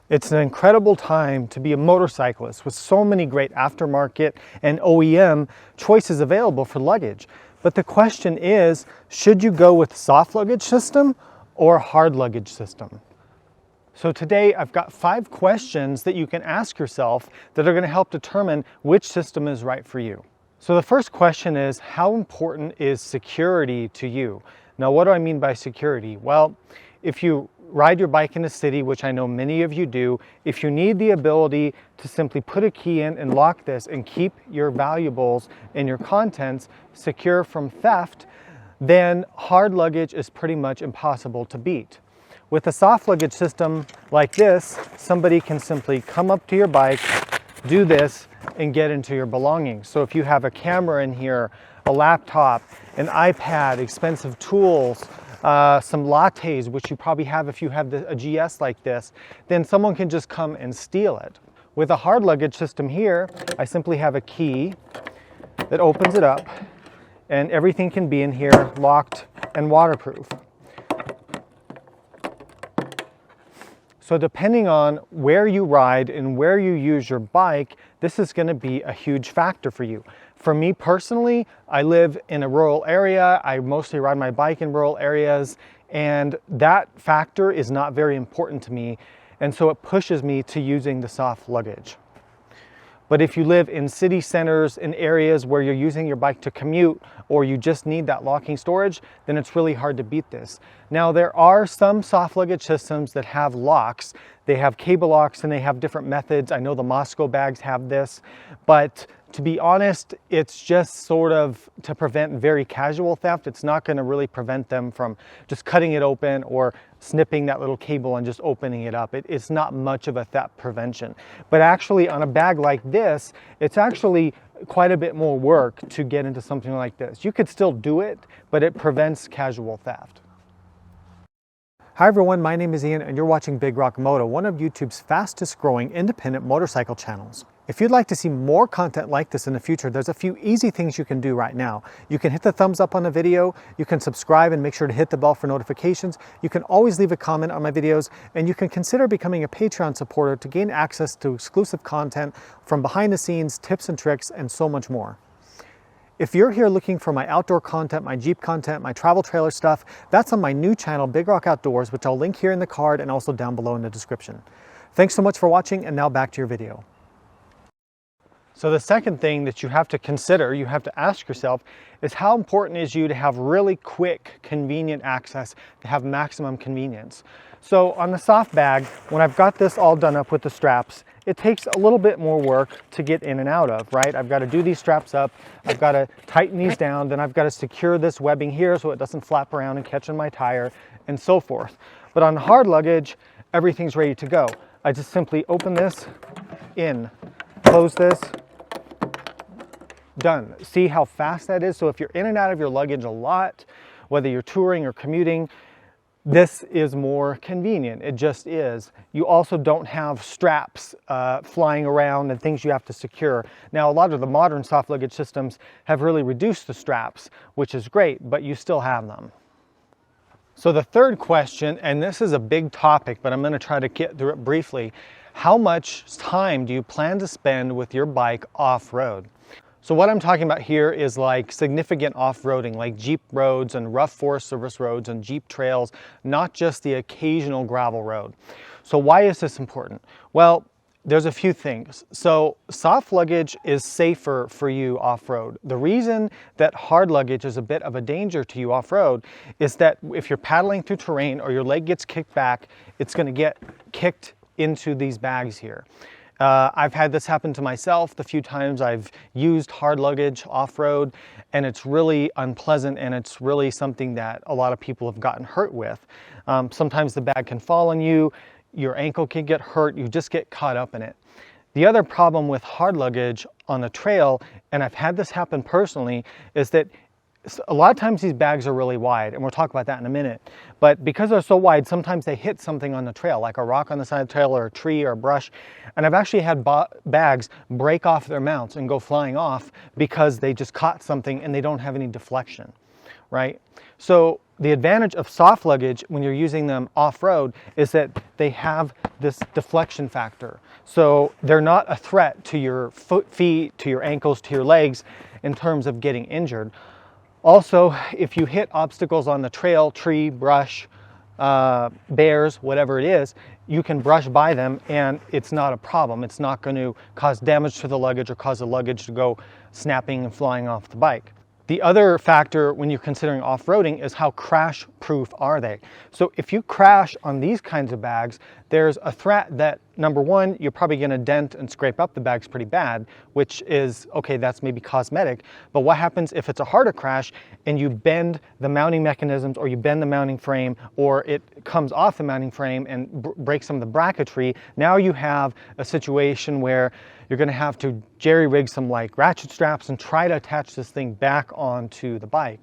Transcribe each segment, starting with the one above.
It's an incredible time to be a motorcyclist with so many great aftermarket and OEM choices available for luggage. But the question is, should you go with soft luggage system or hard luggage system? So today I've got 5 questions that you can ask yourself that are going to help determine which system is right for you. So the first question is, how important is security to you? Now, what do I mean by security? Well, if you ride your bike in a city, which I know many of you do, if you need the ability to simply put a key in and lock this and keep your valuables and your contents secure from theft, then hard luggage is pretty much impossible to beat. With a soft luggage system like this, somebody can simply come up to your bike, do this, and get into your belongings. So if you have a camera in here, a laptop, an iPad, expensive tools, some lattes, which you probably have if you have a GS like this, then someone can just come and steal it. With a hard luggage system here, I simply have a key that opens it up and everything can be in here locked and waterproof. So depending on where you ride and where you use your bike, this is going to be a huge factor for you. For me personally, I live in a rural area. I mostly ride my bike in rural areas, and that factor is not very important to me, and so it pushes me to using the soft luggage. But if you live in city centers, in areas where you're using your bike to commute, or you just need that locking storage, then it's really hard to beat this. Now, there are some soft luggage systems that have locks. They have cable locks and they have different methods. I know the Moscow bags have this, but to be honest, it's just sort of to prevent very casual theft. It's not going to really prevent them from just cutting it open or snipping that little cable and just opening it up. It's not much of a theft prevention. But actually on a bag like this, it's actually quite a bit more work to get into something like this. You could still do it, but it prevents casual theft. Hi everyone, my name is Ian and you're watching Big Rock Moto, one of YouTube's fastest growing independent motorcycle channels. If you'd like to see more content like this in the future, there's a few easy things you can do right now. You can hit the thumbs up on the video, you can subscribe and make sure to hit the bell for notifications, you can always leave a comment on my videos, and you can consider becoming a Patreon supporter to gain access to exclusive content from behind the scenes, tips and tricks, and so much more. If you're here looking for my outdoor content, my Jeep content, my travel trailer stuff, that's on my new channel, Big Rock Outdoors, which I'll link here in the card and also down below in the description. Thanks so much for watching, and now back to your video. So the second thing that you have to consider, you have to ask yourself, is how important is you to have really quick, convenient access, to have maximum convenience. So on the soft bag, when I've got this all done up with the straps, it takes a little bit more work to get in and out of, right? I've got to do these straps up, I've got to tighten these down, then I've got to secure this webbing here so it doesn't flap around and catch on my tire, and so forth. But on hard luggage, everything's ready to go. I just simply open this in, close this, done. See how fast that is? So if you're in and out of your luggage a lot, whether you're touring or commuting, this is more convenient. It just is. You also don't have straps flying around and things you have to secure. Now, a lot of the modern soft luggage systems have really reduced the straps, which is great, but you still have them. So the third question, and this is a big topic, but I'm going to try to get through it briefly. How much time do you plan to spend with your bike off-road? So what I'm talking about here is like significant off-roading, like Jeep roads and rough Forest Service roads and Jeep trails, not just the occasional gravel road. So why is this important? Well, there's a few things. So soft luggage is safer for you off-road. The reason that hard luggage is a bit of a danger to you off-road is that if you're paddling through terrain or your leg gets kicked back, it's going to get kicked into these bags here. I've had this happen to myself the few times I've used hard luggage off-road, and it's really unpleasant, and it's really something that a lot of people have gotten hurt with. Sometimes the bag can fall on you, your ankle can get hurt, you just get caught up in it. The other problem with hard luggage on the trail, and I've had this happen personally, is that a lot of times these bags are really wide, and we'll talk about that in a minute. But because they're so wide, sometimes they hit something on the trail, like a rock on the side of the trail or a tree or a brush. And I've actually had bags break off their mounts and go flying off because they just caught something and they don't have any deflection, right? So the advantage of soft luggage when you're using them off-road is that they have this deflection factor. So they're not a threat to your feet, to your ankles, to your legs in terms of getting injured. Also, if you hit obstacles on the trail, tree, brush, bears, whatever it is, you can brush by them and it's not a problem. It's not going to cause damage to the luggage or cause the luggage to go snapping and flying off the bike. The other factor when you're considering off-roading is how crash-proof are they. So if you crash on these kinds of bags, there's a threat that, number one, you're probably going to dent and scrape up the bags pretty bad, which is, okay, that's maybe cosmetic. But what happens if it's a harder crash and you bend the mounting mechanisms or you bend the mounting frame or it comes off the mounting frame and breaks some of the bracketry? Now you have a situation where you're going to have to jerry-rig some like ratchet straps and try to attach this thing back onto the bike.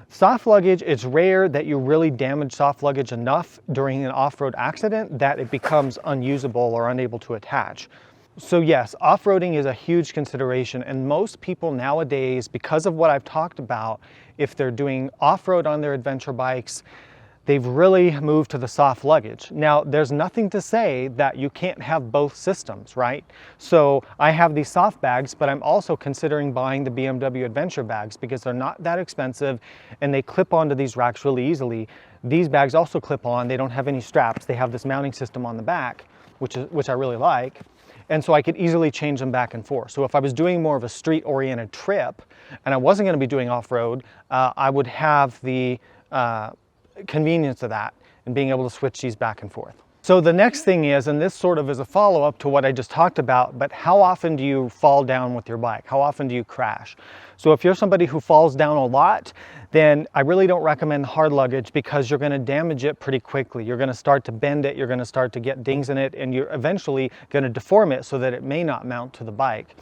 Soft luggage, it's rare that you really damage soft luggage enough during an off-road accident that it becomes unusable or unable to attach. So yes, off-roading is a huge consideration, and most people nowadays, because of what I've talked about, if they're doing off-road on their adventure bikes, they've really moved to the soft luggage. Now, there's nothing to say that you can't have both systems, right? So I have these soft bags, but I'm also considering buying the BMW Adventure bags because they're not that expensive and they clip onto these racks really easily. These bags also clip on, they don't have any straps. They have this mounting system on the back, which I really like. And so I could easily change them back and forth. So if I was doing more of a street-oriented trip and I wasn't going to be doing off-road, I would have the convenience of that and being able to switch these back and forth. So the next thing is, and this sort of is a follow-up to what I just talked about, but how often do you fall down with your bike? How often do you crash? So if you're somebody who falls down a lot, then I really don't recommend hard luggage because you're going to damage it pretty quickly. You're going to start to bend it, you're going to start to get dings in it, and you're eventually going to deform it so that it may not mount to the bike.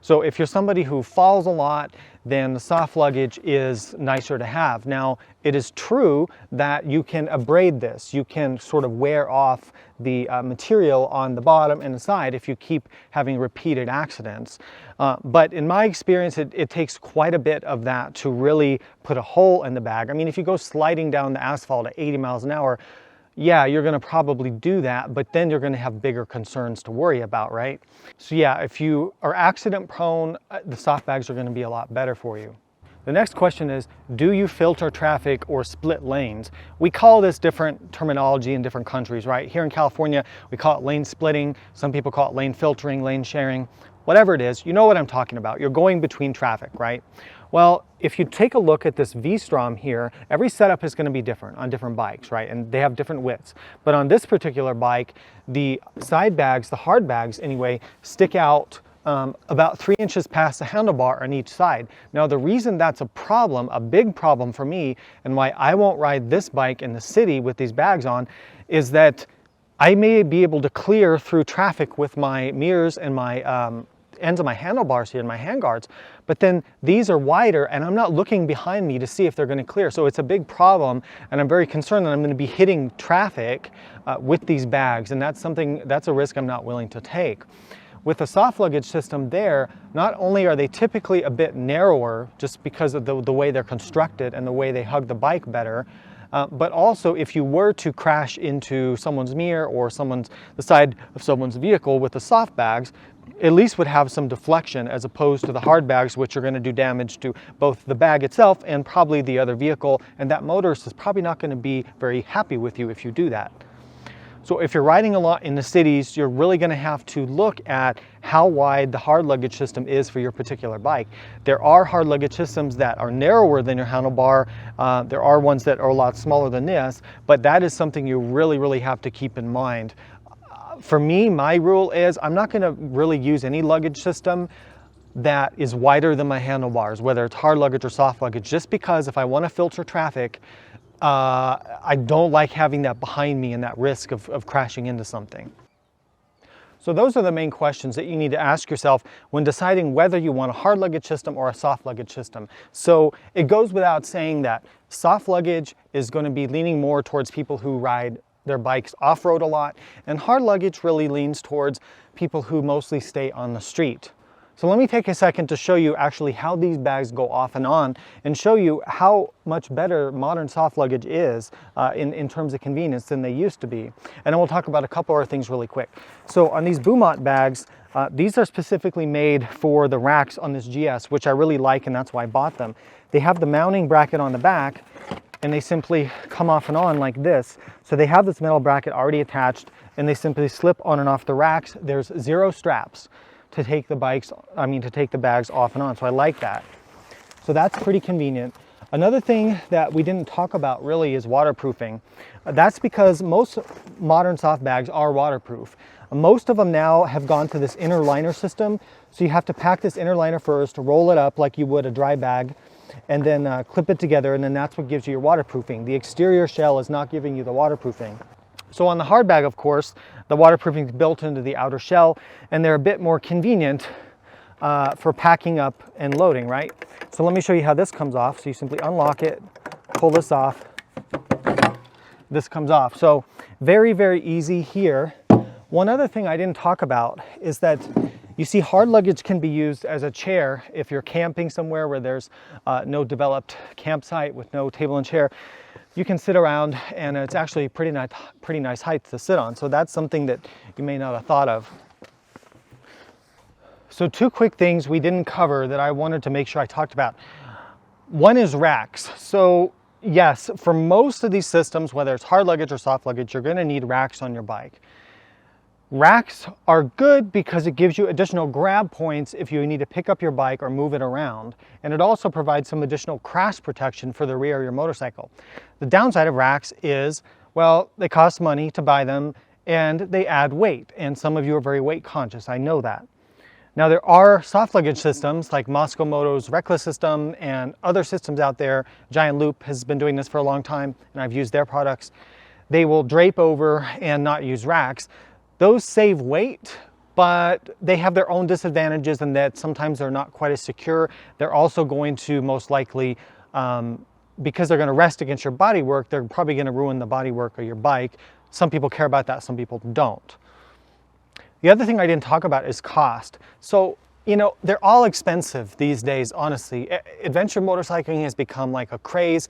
So if you're somebody who falls a lot, then the soft luggage is nicer to have. Now, it is true that you can abrade this. You can sort of wear off the material on the bottom and the side if you keep having repeated accidents. But in my experience, it takes quite a bit of that to really put a hole in the bag. I mean, if you go sliding down the asphalt at 80 miles an hour, yeah, you're going to probably do that, but then you're going to have bigger concerns to worry about, right? So yeah, if you are accident prone, the soft bags are going to be a lot better for you. The next question is, do you filter traffic or split lanes? We call this different terminology in different countries, right? Here in California, we call it lane splitting. Some people call it lane filtering, lane sharing. Whatever it is, you know what I'm talking about. You're going between traffic, right? Well, if you take a look at this V-Strom here, every setup is going to be different on different bikes, right? And they have different widths. But on this particular bike, the side bags, the hard bags anyway, stick out about 3 inches past the handlebar on each side. Now, the reason that's a problem, a big problem for me, and why I won't ride this bike in the city with these bags on, is that I may be able to clear through traffic with my mirrors and my ends of my handlebars here and my handguards, but then these are wider and I'm not looking behind me to see if they're going to clear. So it's a big problem, and I'm very concerned that I'm going to be hitting traffic with these bags, and that's a risk I'm not willing to take. With the soft luggage system there, not only are they typically a bit narrower just because of the way they're constructed and the way they hug the bike better, but also if you were to crash into someone's mirror or the side of someone's vehicle with the soft bags, at least would have some deflection as opposed to the hard bags, which are going to do damage to both the bag itself and probably the other vehicle, and that motorist is probably not going to be very happy with you if you do that. So if you're riding a lot in the cities, you're really going to have to look at how wide the hard luggage system is for your particular bike. There are hard luggage systems that are narrower than your handlebar. There are ones that are a lot smaller than this, but that is something you really, really have to keep in mind. For me, my rule is I'm not going to really use any luggage system that is wider than my handlebars, whether it's hard luggage or soft luggage, just because if I want to filter traffic, I don't like having that behind me and that risk of crashing into something. So those are the main questions that you need to ask yourself when deciding whether you want a hard luggage system or a soft luggage system. So it goes without saying that soft luggage is going to be leaning more towards people who ride their bikes off-road a lot, and hard luggage really leans towards people who mostly stay on the street. So let me take a second to show you actually how these bags go off and on, and show you how much better modern soft luggage is in terms of convenience than they used to be. And then we'll talk about a couple other things really quick. So on these Boomot bags, these are specifically made for the racks on this GS, which I really like, and that's why I bought them. They have the mounting bracket on the back, and they simply come off and on like this. So they have this metal bracket already attached, and they simply slip on and off the racks. There's 0 straps to take the bags off and on. So I like that. So that's pretty convenient. Another thing that we didn't talk about really is waterproofing. That's because most modern soft bags are waterproof. Most of them now have gone to this inner liner system. So you have to pack this inner liner first, roll it up like you would a dry bag, and then clip it together, and then that's what gives you your waterproofing. The exterior shell is not giving you the waterproofing. So on the hard bag, of course, the waterproofing is built into the outer shell, and they're a bit more convenient for packing up and loading, right? So let me show you how this comes off. So you simply unlock it, pull this off, this comes off. So very, very easy here. One other thing I didn't talk about is that you see hard luggage can be used as a chair if you're camping somewhere where there's no developed campsite with no table and chair. You can sit around, and it's actually pretty nice height to sit on. So that's something that you may not have thought of. So 2 quick things we didn't cover that I wanted to make sure I talked about. One is racks. So yes, for most of these systems, whether it's hard luggage or soft luggage, you're going to need racks on your bike. Racks are good because it gives you additional grab points if you need to pick up your bike or move it around. And it also provides some additional crash protection for the rear of your motorcycle. The downside of racks is, well, they cost money to buy them and they add weight. And some of you are very weight conscious, I know that. Now there are soft luggage systems like Moto's Rackless system and other systems out there. Giant Loop has been doing this for a long time, and I've used their products. They will drape over and not use racks. Those save weight, but they have their own disadvantages in that sometimes they're not quite as secure. They're also going to most likely, because they're going to rest against your bodywork, they're probably going to ruin the bodywork of your bike. Some people care about that, some people don't. The other thing I didn't talk about is cost. So, you know, they're all expensive these days, honestly. Adventure motorcycling has become like a craze,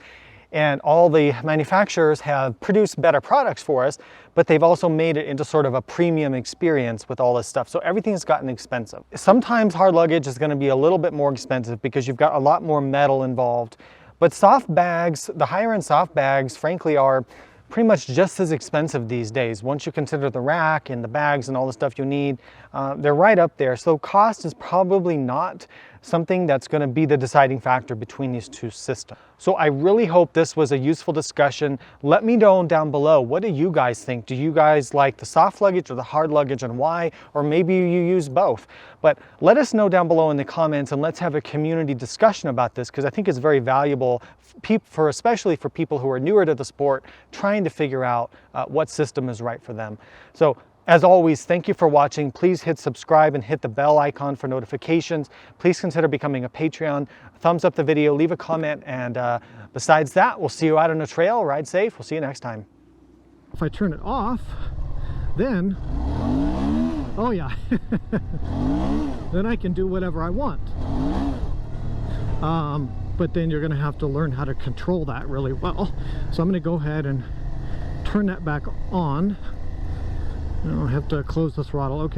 and all the manufacturers have produced better products for us, but they've also made it into sort of a premium experience with all this stuff. So everything's gotten expensive. Sometimes hard luggage is going to be a little bit more expensive because you've got a lot more metal involved. But soft bags, the higher end soft bags, frankly, are pretty much just as expensive these days. Once you consider the rack and the bags and all the stuff you need, they're right up there. So cost is probably not something that's going to be the deciding factor between these two systems. So I really hope this was a useful discussion. Let me know down below, what do you guys think? Do you guys like the soft luggage or the hard luggage, and why? Or maybe you use both. But let us know down below in the comments, and let's have a community discussion about this, because I think it's very valuable especially for people who are newer to the sport, trying to figure out what system is right for them. So as always, thank you for watching. Please hit subscribe and hit the bell icon for notifications. Please consider becoming a Patreon. Thumbs up the video, leave a comment, and besides that, we'll see you out on the trail. Ride safe. We'll see you next time. If I turn it off, then, oh yeah, then I can do whatever I want. But then you're going to have to learn how to control that really well. So I'm going to go ahead and turn that back on. I have to close the throttle. Okay.